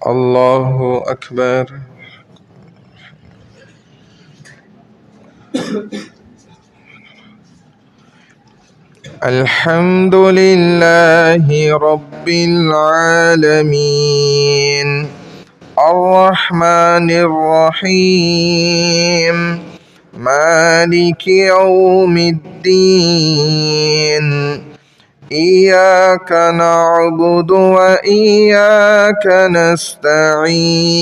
الله أكبر. الحمد لله رب العالمين الرحمن الرحيم مالك يوم الدين إياك نعبد وإياك نستعين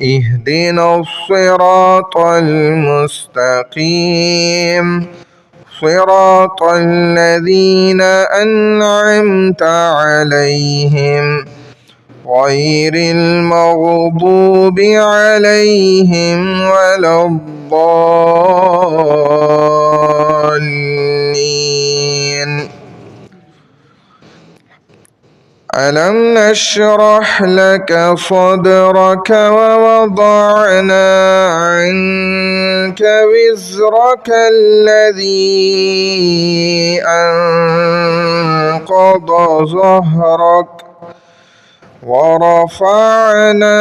اهدنا الصراط المستقيم صراط الذين أنعمت عليهم غير المغضوب عليهم ولا الضالين. ألم نشرح لك صدرك ووضعنا عنك وزرك الذي أنقض ظهرك ورفعنا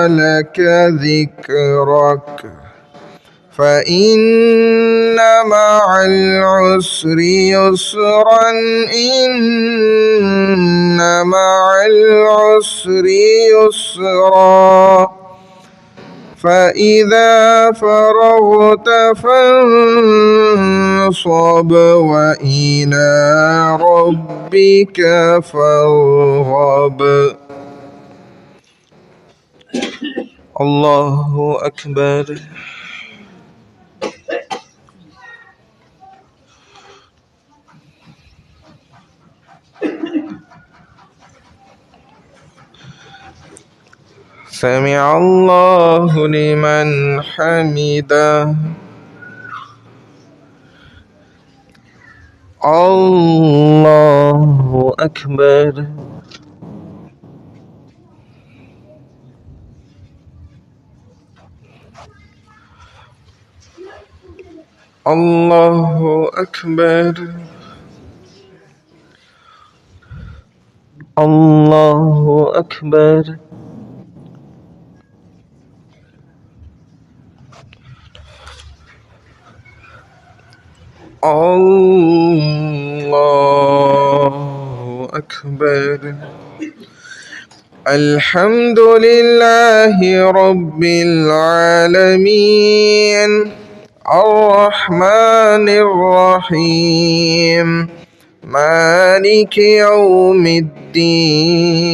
لك ذكرك فإن مع العسر يسرا إن مع العسر يسرا فإذا فرغت فانصب وإلى ربك فارغب. الله أكبر. سمع الله لمن حمده. الله أكبر. الله أكبر. الله أكبر. الله أكبر. الحمد لله رب العالمين الرحمن الرحيم مالك يوم الدين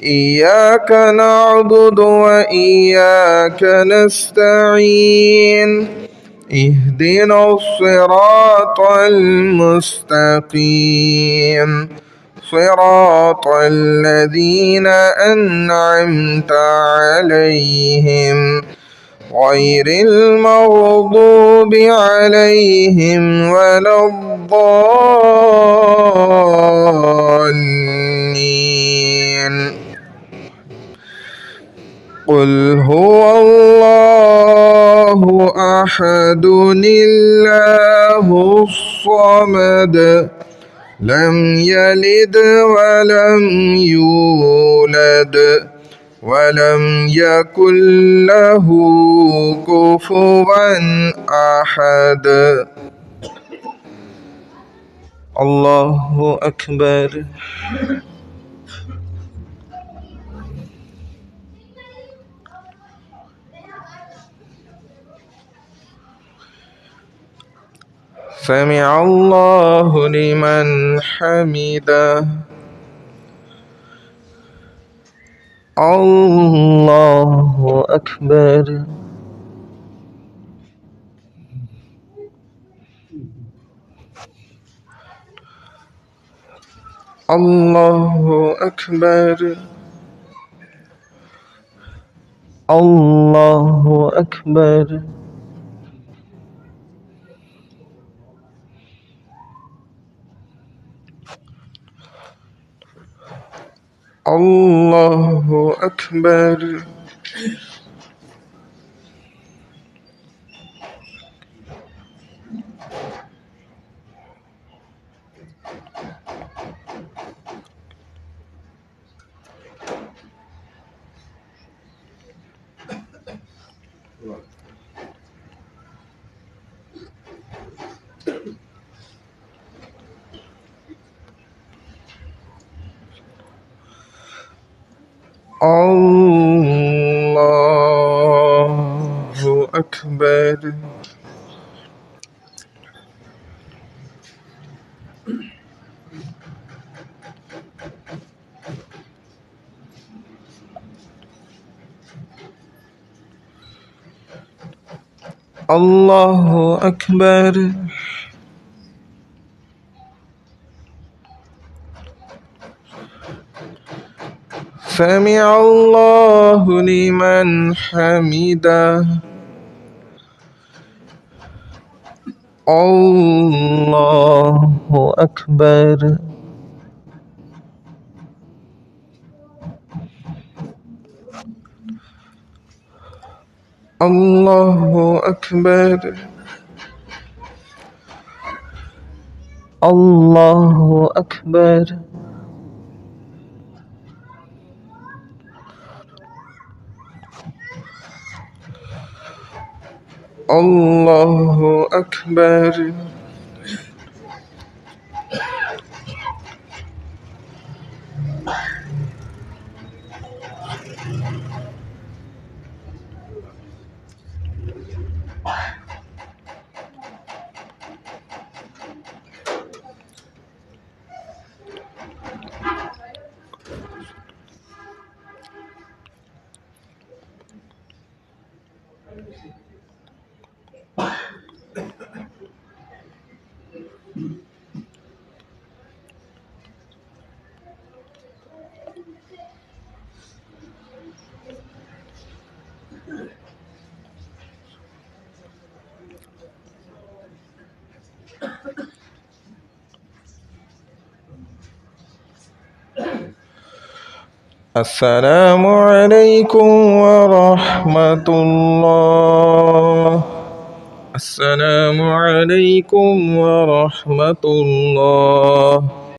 إياك نعبد وإياك نستعين اهدنا الصراط المستقيم صراط الذين أنعمت عليهم غير المغضوب عليهم ولا الضالين. قل هو الله أحد الله الصمد لم يلد ولم يولد ولم يكن له كفوا أحد. الله أكبر. سمع الله لمن حمده. الله أكبر. الله أكبر. الله أكبر. الله أكبر. الله أكبر. الله أكبر. سمع الله لمن حمده. الله أكبر. الله أكبر. الله أكبر. الله أكبر. السلام عليكم ورحمة الله. السلام عليكم ورحمة الله.